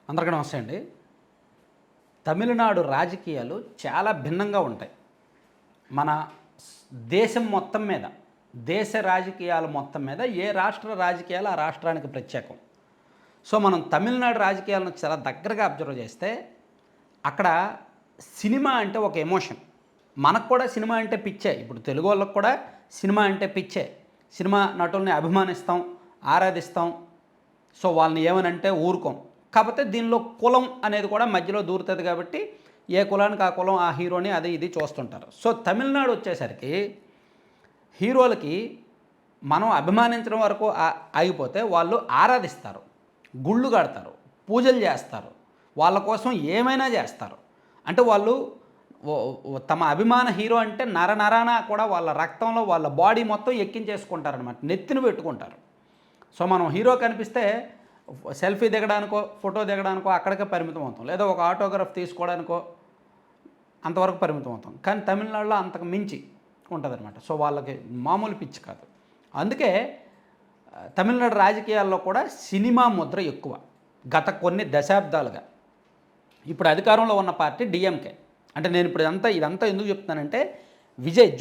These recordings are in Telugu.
అందరికీ నమస్తే అండి. తమిళనాడు రాజకీయాలు చాలా భిన్నంగా ఉంటాయి. మన దేశం మొత్తం మీద, దేశ రాజకీయాల మొత్తం మీద ఏ రాష్ట్ర రాజకీయాలు ఆ రాష్ట్రానికి ప్రత్యేకం. సో, మనం తమిళనాడు రాజకీయాలను చాలా దగ్గరగా అబ్జర్వ్ చేస్తే, అక్కడ సినిమా అంటే ఒక ఎమోషన్. మనకు కూడా సినిమా అంటే పిచ్చే. ఇప్పుడు తెలుగు వాళ్ళకి కూడా సినిమా అంటే పిచ్చే. సినిమా నటుల్ని అభిమానిస్తాం, ఆరాధిస్తాం. సో, వాళ్ళని ఏమనంటే ఊరుకోం. కాకపోతే దీనిలో కులం అనేది కూడా మధ్యలో దూరుతుంది కాబట్టి ఏ కులానికి ఆ కులం, ఆ హీరోని అది ఇది చూస్తుంటారు. సో, తమిళనాడు వచ్చేసరికి హీరోలకి మనం అభిమానించడం వరకు ఆగిపోతే వాళ్ళు ఆరాధిస్తారు, గుళ్ళు కడతారు, పూజలు చేస్తారు, వాళ్ళ కోసం ఏమైనా చేస్తారు. అంటే వాళ్ళు తమ అభిమాన హీరో అంటే నరనరాన కూడా వాళ్ళ రక్తంలో వాళ్ళ బాడీ మొత్తం ఎక్కించేసుకుంటారనమాట, నెత్తిన పెట్టుకుంటారు. సో, మనం హీరో కనిపిస్తే సెల్ఫీ దిగడానికో, ఫోటో దిగడానికో అక్కడికే పరిమితం అవుతాం, లేదా ఒక ఆటోగ్రాఫ్ తీసుకోవడానికో అంతవరకు పరిమితం అవుతాం. కానీ తమిళనాడులో అంతకు మించి ఉంటుందన్నమాట. సో, వాళ్ళకి మామూలు పిచ్చి కాదు. అందుకే తమిళనాడు రాజకీయాల్లో కూడా సినిమా ముద్ర ఎక్కువ గత కొన్ని దశాబ్దాలుగా. ఇప్పుడు అధికారంలో ఉన్న పార్టీ డిఎంకే. అంటే నేను ఇప్పుడు ఇదంతా ఎందుకు చెప్తున్నానంటే,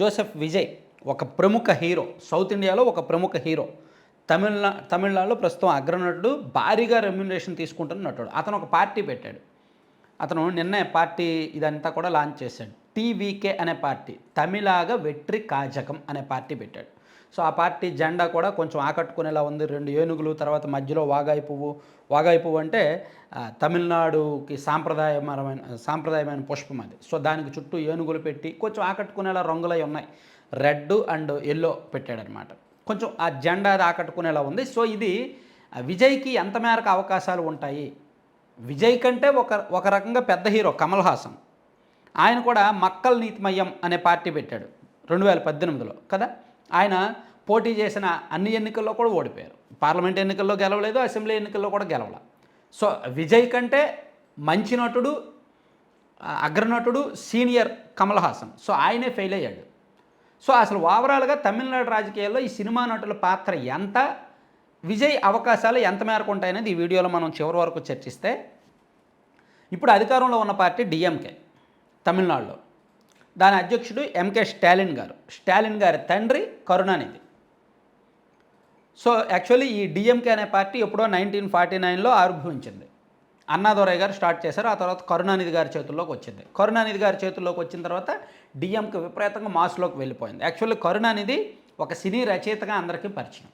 జోసెఫ్ విజయ్ ఒక ప్రముఖ హీరో, సౌత్ ఇండియాలో ఒక ప్రముఖ హీరో. తమిళనాడులో ప్రస్తుతం అగ్రనటుడు, భారీగా రెమ్యునరేషన్ తీసుకుంటున్న నటుడు. అతను ఒక పార్టీ పెట్టాడు. అతను నిన్నే పార్టీ ఇదంతా కూడా లాంచ్ చేశాడు. టీవీకే అనే పార్టీ, తమిళాగ వెట్రి కాజకం అనే పార్టీ పెట్టాడు. సో, ఆ పార్టీ జెండా కూడా కొంచెం ఆకట్టుకునేలా ఉంది. 2 ఏనుగులు, తర్వాత మధ్యలో వాగాయి పువ్వు. వాగాయి పువ్వు అంటే తమిళనాడుకి సాంప్రదాయమైన పుష్పం అది. సో, దానికి చుట్టూ ఏనుగులు పెట్టి కొంచెం ఆకట్టుకునేలా రంగులై ఉన్నాయి. రెడ్ అండ్ ఎల్లో పెట్టాడనమాట. కొంచెం ఆ జెండా అది ఆకట్టుకునేలా ఉంది. సో, ఇది విజయ్కి ఎంత మేరకు అవకాశాలు ఉంటాయి. విజయ్ కంటే ఒక రకంగా పెద్ద హీరో కమల్ హాసన్. ఆయన కూడా మక్కల్ నీతిమయ్యం అనే పార్టీ పెట్టాడు 2018లో కదా. ఆయన పోటీ చేసిన అన్ని ఎన్నికల్లో కూడా ఓడిపోయారు. పార్లమెంట్ ఎన్నికల్లో గెలవలేదు, అసెంబ్లీ ఎన్నికల్లో కూడా గెలవల. సో, విజయ్ కంటే మంచి నటుడు, అగ్రనటుడు సీనియర్ కమల్ హాసన్. సో, ఆయనే ఫెయిల్ అయ్యాడు. సో, అసలు ఓవరాల్గా తమిళనాడు రాజకీయాల్లో ఈ సినిమా నటుల పాత్ర ఎంత, విజయ్ అవకాశాలు ఎంత మేరకు ఉంటాయనేది ఈ వీడియోలో మనం చివరి వరకు చర్చిస్తే, ఇప్పుడు అధికారంలో ఉన్న పార్టీ డిఎంకే తమిళనాడులో. దాని అధ్యక్షుడు ఎంకే స్టాలిన్ గారు. స్టాలిన్ గారి తండ్రి కరుణానిధి. సో, యాక్చువల్లీ ఈ డిఎంకే అనే పార్టీ ఎప్పుడో 1949లో ఆవిర్భవించింది. అన్నాదొరై గారు స్టార్ట్ చేశారు. ఆ తర్వాత కరుణానిధి గారి చేతుల్లోకి వచ్చింది. కరుణానిధి గారి చేతుల్లోకి వచ్చిన తర్వాత డిఎంకే విపరీతంగా మాస్లోకి వెళ్ళిపోయింది. యాక్చువల్లీ కరుణానిధి ఒక సినీ రచయితగా అందరికీ పరిచయం.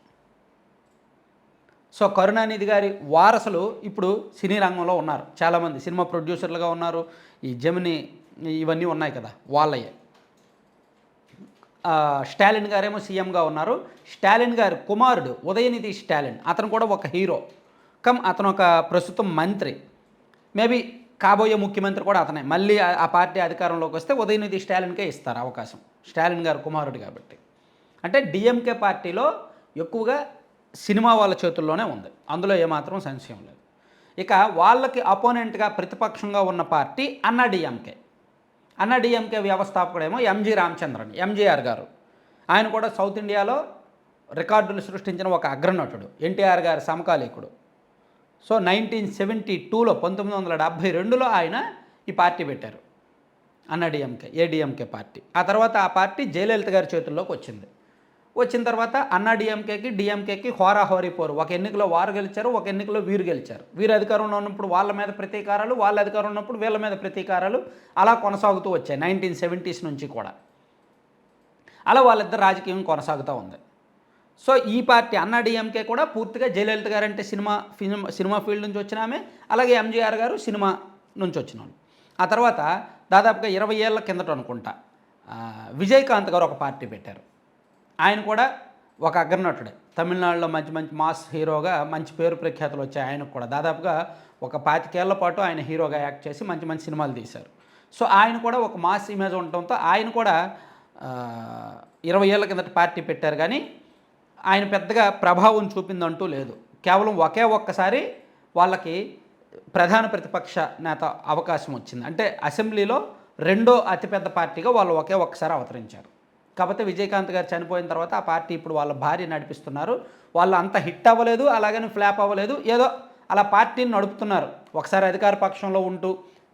సో, కరుణానిధి గారి వారసులు ఇప్పుడు సినీ రంగంలో ఉన్నారు. చాలామంది సినిమా ప్రొడ్యూసర్లుగా ఉన్నారు. ఈ జెమిని ఇవన్నీ ఉన్నాయి కదా, వాళ్ళయ్యే. స్టాలిన్ గారేమో సీఎంగా ఉన్నారు. స్టాలిన్ గారి కుమారుడు ఉదయనిధి స్టాలిన్, అతను కూడా ఒక హీరో అతను ఒక ప్రస్తుతం మంత్రి. మేబీ కాబోయే ముఖ్యమంత్రి కూడా అతనే. మళ్ళీ ఆ పార్టీ అధికారంలోకి వస్తే ఉదయనిధి స్టాలిన్కే ఇస్తారు అవకాశం, స్టాలిన్ గారు కుమారుడు కాబట్టి. అంటే డిఎంకే పార్టీలో ఎక్కువగా సినిమా వాళ్ళ చేతుల్లోనే ఉంది, అందులో ఏమాత్రం సంశయం లేదు. ఇక వాళ్ళకి అపోనెంట్గా ప్రతిపక్షంగా ఉన్న పార్టీ అన్నాడీఎంకే. అన్నాడీఎంకే వ్యవస్థాపకుడేమో ఎంజీ రామచంద్రన్, ఎంజీఆర్ గారు. ఆయన కూడా సౌత్ ఇండియాలో రికార్డులు సృష్టించిన ఒక అగ్రనటుడు, ఎన్టీఆర్ గారి సమకాలీకుడు. సో, 1972లో 1972లో ఆయన ఈ పార్టీ పెట్టారు, అన్నాడీఎంకే, ఏడీఎంకే పార్టీ. ఆ తర్వాత ఆ పార్టీ జయలలిత గారి చేతుల్లోకి వచ్చిన తర్వాత అన్నాడీఎంకేకి డిఎంకేకి హోరాహోరీ పోరు. ఒక ఎన్నికలో వారు గెలిచారు, ఒక ఎన్నికలో వీరు గెలిచారు. వీరు అధికారంలో ఉన్నప్పుడు వాళ్ళ మీద ప్రతీకారాలు, వాళ్ళ అధికారంలో ఉన్నప్పుడు వీళ్ళ మీద ప్రతీకారాలు అలా కొనసాగుతూ వచ్చాయి 1970s నుంచి కూడా. అలా వాళ్ళిద్దరు రాజకీయం కొనసాగుతూ ఉంది. సో, ఈ పార్టీ అన్నాడీఎంకే కూడా పూర్తిగా జయలలిత గారు అంటే సినిమా ఫీల్డ్ నుంచి వచ్చిన ఆమె, అలాగే ఎంజీఆర్ గారు సినిమా నుంచి వచ్చిన వాళ్ళు. ఆ తర్వాత దాదాపుగా 20 ఏళ్ల కిందట అనుకుంటా విజయకాంత్ గారు ఒక పార్టీ పెట్టారు. ఆయన కూడా ఒక అగ్రనటుడే. తమిళనాడులో మంచి మంచి మాస్ హీరోగా మంచి పేరు ప్రఖ్యాతులు వచ్చాయి ఆయనకు కూడా. దాదాపుగా ఒక 25 ఏళ్ల పాటు ఆయన హీరోగా యాక్ట్ చేసి మంచి మంచి సినిమాలు తీశారు. సో, ఆయన కూడా ఒక మాస్ ఇమేజ్ ఉండటంతో ఆయన కూడా 20 ఏళ్ల కిందట పార్టీ పెట్టారు. కానీ ఆయన పెద్దగా ప్రభావం చూపిందంటూ లేదు. కేవలం ఒక్కసారి వాళ్ళకి ప్రధాన ప్రతిపక్ష నేత అవకాశం వచ్చింది. అంటే అసెంబ్లీలో రెండో అతిపెద్ద పార్టీగా వాళ్ళు ఒక్కసారి అవతరించారు. కాకపోతే విజయకాంత్ గారు చనిపోయిన తర్వాత ఆ పార్టీ ఇప్పుడు వాళ్ళ భార్య నడిపిస్తున్నారు. వాళ్ళు అంత హిట్ అవ్వలేదు, అలాగని ఫ్లాప్ అవ్వలేదు, ఏదో అలా పార్టీని నడుపుతున్నారు. ఒకసారి అధికార పక్షంలో ఉంటూ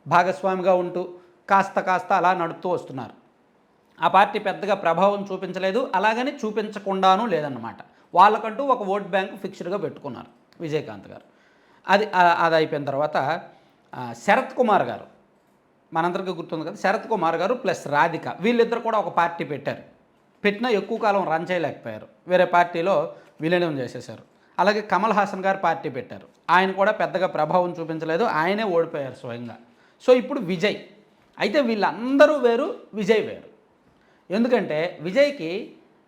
భాగస్వామిగా ఉంటూ కాస్త అలా నడుపుతూ వస్తున్నారు. ఆ పార్టీ పెద్దగా ప్రభావం చూపించలేదు, అలాగని చూపించకుండానూ లేదన్నమాట. వాళ్ళకంటూ ఒక ఓట్ బ్యాంక్ ఫిక్స్డ్గా పెట్టుకున్నారు విజయకాంత్ గారు. అది అయిపోయిన తర్వాత శరత్ కుమార్ గారు, మనందరికీ గుర్తుంది కదా, శరత్ కుమార్ గారు ప్లస్ రాధిక, వీళ్ళిద్దరు కూడా ఒక పార్టీ పెట్టినా ఎక్కువ కాలం రన్ చేయలేకపోయారు, వేరే పార్టీలో విలీనం చేసేశారు. అలాగే కమల్ హాసన్ గారు పార్టీ పెట్టారు, ఆయన కూడా పెద్దగా ప్రభావం చూపించలేదు, ఆయనే ఓడిపోయారు స్వయంగా. సో ఇప్పుడు విజయ్, అయితే వీళ్ళందరూ వేరు, విజయ్ వేరు. ఎందుకంటే విజయ్కి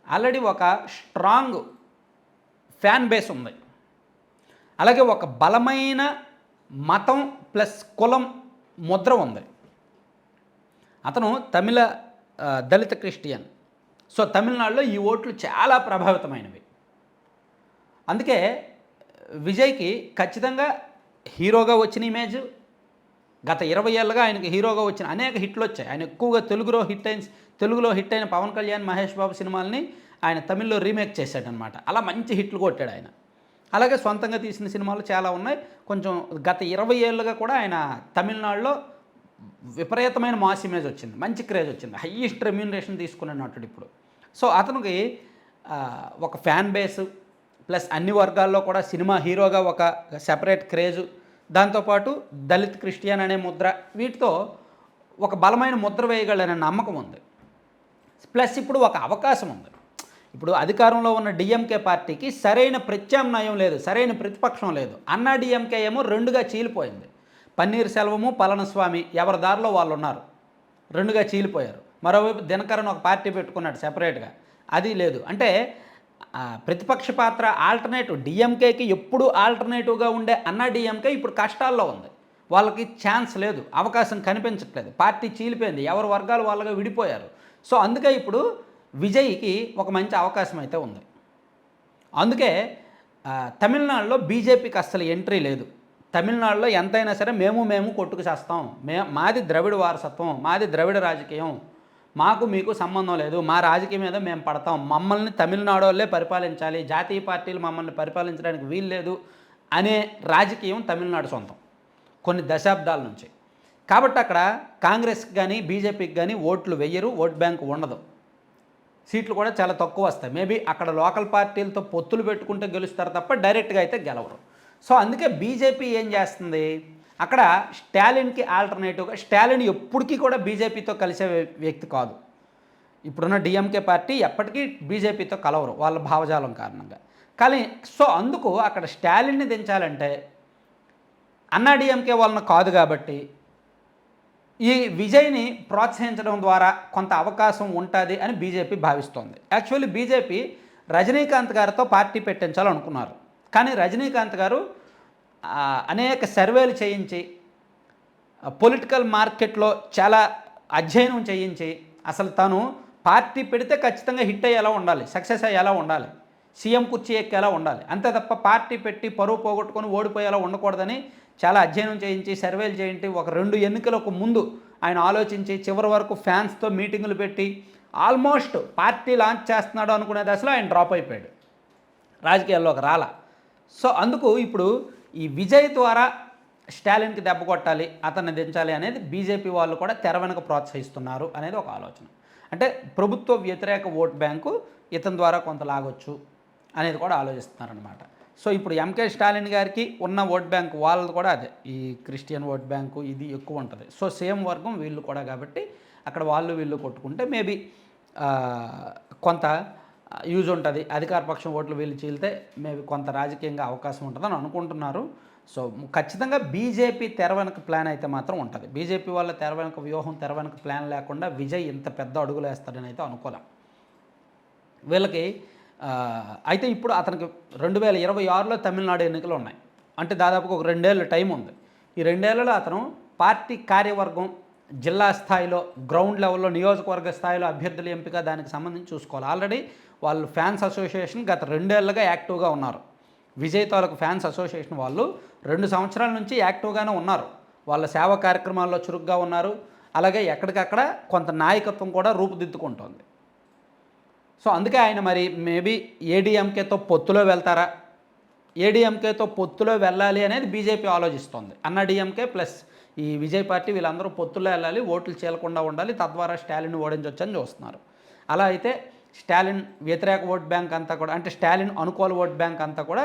ఆల్రెడీ ఒక స్ట్రాంగ్ ఫ్యాన్ బేస్ ఉంది, అలాగే ఒక బలమైన మతం ప్లస్ కులం ముద్ర ఉంది. అతను తమిళ దళిత క్రిస్టియన్. సో తమిళనాడులో ఈ ఓట్లు చాలా ప్రభావితమైనవి. అందుకే విజయ్కి ఖచ్చితంగా హీరోగా వచ్చిన ఇమేజ్, గత 20 ఏళ్ళుగా ఆయనకి హీరోగా వచ్చిన అనేక హిట్లు వచ్చాయి. ఆయన ఎక్కువగా తెలుగులో హిట్ అయిన పవన్ కళ్యాణ్, మహేష్ బాబు సినిమాల్ని ఆయన తమిళ్లో రీమేక్ చేశాడనమాట. అలా మంచి హిట్లు కొట్టాడు ఆయన. అలాగే సొంతంగా తీసిన సినిమాలు చాలా ఉన్నాయి. కొంచెం గత 20 ఏళ్ళుగా కూడా ఆయన తమిళనాడులో విపరీతమైన మాస్ ఇమేజ్ వచ్చింది, మంచి క్రేజ్ వచ్చింది, హయ్యెస్ట్ రెమ్యూనరేషన్ తీసుకునే నటుడు ఇప్పుడు. సో అతనికి ఒక ఫ్యాన్ బేసు ప్లస్ అన్ని వర్గాల్లో కూడా సినిమా హీరోగా ఒక సెపరేట్ క్రేజు, దాంతోపాటు దళిత్ క్రిస్టియన్ అనే ముద్ర, వీటితో ఒక బలమైన ముద్ర వేయగలనే నమ్మకం ఉంది. ప్లస్ ఇప్పుడు ఒక అవకాశం ఉంది. ఇప్పుడు అధికారంలో ఉన్న డిఎంకే పార్టీకి సరైన ప్రత్యామ్నాయం లేదు, సరైన ప్రతిపక్షం లేదు. అన్నా డిఎంకే ఏమో రెండుగా చీలిపోయింది. పన్నీర్ సెల్వము, పళనిస్వామి ఎవరి దారిలో వాళ్ళు ఉన్నారు, రెండుగా చీలిపోయారు. మరోవైపు దినకరన్ ఒక పార్టీ పెట్టుకున్నాడు సెపరేట్గా, అది లేదు. అంటే ప్రతిపక్ష పాత్ర ఆల్టర్నేటివ్, డిఎంకేకి ఎప్పుడు ఆల్టర్నేటివ్గా ఉండే అన్నా డిఎంకే ఇప్పుడు కష్టాల్లో ఉంది. వాళ్ళకి ఛాన్స్ లేదు, అవకాశం కనిపించట్లేదు, పార్టీ చీలిపోయింది, ఎవరి వర్గాలు వాళ్ళగా విడిపోయారు. సో అందుకే ఇప్పుడు విజయ్కి ఒక మంచి అవకాశం అయితే ఉంది. అందుకే తమిళనాడులో బీజేపీకి అస్సలు ఎంట్రీ లేదు. తమిళనాడులో ఎంతైనా సరే మేము కొట్టుకు చేస్తాం, మాది ద్రవిడ వారసత్వం, మాది ద్రవిడ రాజకీయం, మాకు మీకు సంబంధం లేదు, మా రాజకీయం మీద మేము పడతాం, మమ్మల్ని తమిళనాడు వాళ్ళే పరిపాలించాలి, జాతీయ పార్టీలు మమ్మల్ని పరిపాలించడానికి వీలు లేదు అనే రాజకీయం తమిళనాడు సొంతం కొన్ని దశాబ్దాల నుంచి. కాబట్టి అక్కడ కాంగ్రెస్కి కానీ బీజేపీకి కానీ ఓట్లు వెయ్యరు, ఓట్ బ్యాంక్ ఉండదు, సీట్లు కూడా చాలా తక్కువ వస్తాయి. మేబీ అక్కడ లోకల్ పార్టీలతో పొత్తులు పెట్టుకుంటే గెలుస్తారు తప్ప డైరెక్ట్గా అయితే గెలవరు. సో అందుకే బీజేపీ ఏం చేస్తుంది, అక్కడ స్టాలిన్కి ఆల్టర్నేటివ్గా, స్టాలిన్ ఎప్పటికీ కూడా బీజేపీతో కలిసే వ్యక్తి కాదు. ఇప్పుడున్న డిఎంకే పార్టీ ఎప్పటికీ బీజేపీతో కలవరు వాళ్ళ భావజాలం కారణంగా. కానీ సో అందుకు అక్కడ స్టాలిన్ని దించాలంటే అన్నా డిఎంకే వాళ్ళని కాదు, కాబట్టి ఈ విజయ్ని ప్రోత్సహించడం ద్వారా కొంత అవకాశం ఉంటుంది అని బీజేపీ భావిస్తోంది. యాక్చువల్లీ బీజేపీ రజనీకాంత్ గారితో పార్టీ పెట్టించాలనుకున్నారు, కానీ రజనీకాంత్ గారు అనేక సర్వేలు చేయించి పొలిటికల్ మార్కెట్లో చాలా అధ్యయనం చేయించి అసలు తను పార్టీ పెడితే ఖచ్చితంగా హిట్ అయ్యేలా ఉండాలి, సక్సెస్ అయ్యేలా ఉండాలి, సీఎం కుర్చీ ఎక్కేలా ఉండాలి, అంతే తప్ప పార్టీ పెట్టి పరువు పోగొట్టుకొని ఓడిపోయేలా ఉండకూడదని చాలా అధ్యయనం చేయించి సర్వేలు చేయించి ఒక 2 ఎన్నికలకు ముందు ఆయన ఆలోచించి చివరి వరకు ఫ్యాన్స్తో మీటింగులు పెట్టి ఆల్మోస్ట్ పార్టీ లాంచ్ చేస్తున్నాడు అనుకునే దశలో ఆయన డ్రాప్ అయిపోయాడు, రాజకీయాల్లోకి రాలా. సో అందుకు ఇప్పుడు ఈ విజయ్ ద్వారా స్టాలిన్కి దెబ్బ కొట్టాలి, అతన్ని దించాలి అనేది బీజేపీ వాళ్ళు కూడా తెర వెనక ప్రోత్సహిస్తున్నారు అనేది ఒక ఆలోచన. అంటే ప్రభుత్వ వ్యతిరేక ఓట్ బ్యాంకు ఇతని ద్వారా కొంత లాగొచ్చు అనేది కూడా ఆలోచిస్తున్నారనమాట. సో ఇప్పుడు ఎంకే స్టాలిన్ గారికి ఉన్న ఓట్ బ్యాంక్ వాళ్ళది కూడా అదే, ఈ క్రిస్టియన్ ఓట్ బ్యాంకు ఇది ఎక్కువ ఉంటుంది. సో సేమ్ వర్గం వీళ్ళు కూడా, కాబట్టి అక్కడ వాళ్ళు వీళ్ళు కొట్టుకుంటే మేబీ కొంత యూజ్ ఉంటుంది, అధికార పక్షం ఓట్లు వీళ్ళు చీలితే మేబీ కొంత రాజకీయంగా అవకాశం ఉంటుందని అనుకుంటున్నారు. సో ఖచ్చితంగా బీజేపీ తెర వెనక ప్లాన్ అయితే మాత్రం ఉంటుంది. బీజేపీ వాళ్ళ తెర వెనక వ్యూహం, తెర వెనక ప్లాన్ లేకుండా విజయ్ ఇంత పెద్ద అడుగులు వేస్తాడని అయితే అనుకోలేం వీళ్ళకి. అయితే ఇప్పుడు అతనికి 2026లో తమిళనాడు ఎన్నికలు ఉన్నాయి, అంటే దాదాపుగా ఒక 2 ఏళ్ళ టైం ఉంది. ఈ 2 ఏళ్లలో అతను పార్టీ కార్యవర్గం, జిల్లా స్థాయిలో, గ్రౌండ్ లెవెల్లో, నియోజకవర్గ స్థాయిలో అభ్యర్థుల ఎంపిక దానికి సంబంధించి చూసుకోవాలి. ఆల్రెడీ వాళ్ళు ఫ్యాన్స్ అసోసియేషన్ గత 2 ఏళ్ళుగా యాక్టివ్గా ఉన్నారు. విజయ్ తాలూకు ఫ్యాన్స్ అసోసియేషన్ వాళ్ళు 2 సంవత్సరాల నుంచి యాక్టివ్గానే ఉన్నారు, వాళ్ళ సేవా కార్యక్రమాల్లో చురుగ్గా ఉన్నారు. అలాగే ఎక్కడికక్కడ కొంత నాయకత్వం కూడా రూపుదిద్దుకుంటోంది. సో అందుకే ఆయన మరి మేబీ ఏడీఎంకేతో పొత్తులో వెళ్తారా, ఏడీఎంకేతో పొత్తులో వెళ్ళాలి అనేది బీజేపీ ఆలోచిస్తోంది. అన్నా డీఎంకే ప్లస్ ఈ విజయ్ పార్టీ వీళ్ళందరూ పొత్తులో వెళ్ళాలి, ఓట్లు చీలకుండా ఉండాలి, తద్వారా స్టాలిన్ ఓడించవచ్చని చూస్తున్నారు. అలా అయితే స్టాలిన్ వ్యతిరేక ఓట్ బ్యాంక్ అంతా కూడా, అంటే స్టాలిన్ అనుకూల ఓట్ బ్యాంక్ అంతా కూడా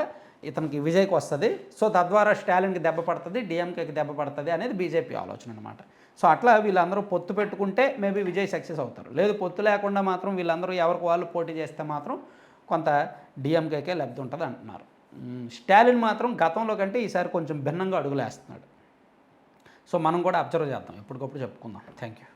ఇతనికి విజయ్కి వస్తుంది. సో తద్వారా స్టాలిన్కి దెబ్బ పడుతుంది, డిఎంకేకి దెబ్బ పడుతుంది అనేది బీజేపీ ఆలోచన అనమాట. సో అట్లా వీళ్ళందరూ పొత్తు పెట్టుకుంటే మేబీ విజయ్ సక్సెస్ అవుతారు. లేదు పొత్తు లేకుండా మాత్రం వీళ్ళందరూ ఎవరికి వాళ్ళు పోటీ చేస్తే మాత్రం కొంత డిఎంకేకే లబ్ధి ఉంటుంది అంటున్నారు. స్టాలిన్ మాత్రం గతంలో కంటే ఈసారి కొంచెం భిన్నంగా అడుగులేస్తున్నాడు. సో మనం కూడా అబ్జర్వ్ చేద్దాం, ఎప్పటికప్పుడు చెప్పుకుందాం. Thank you.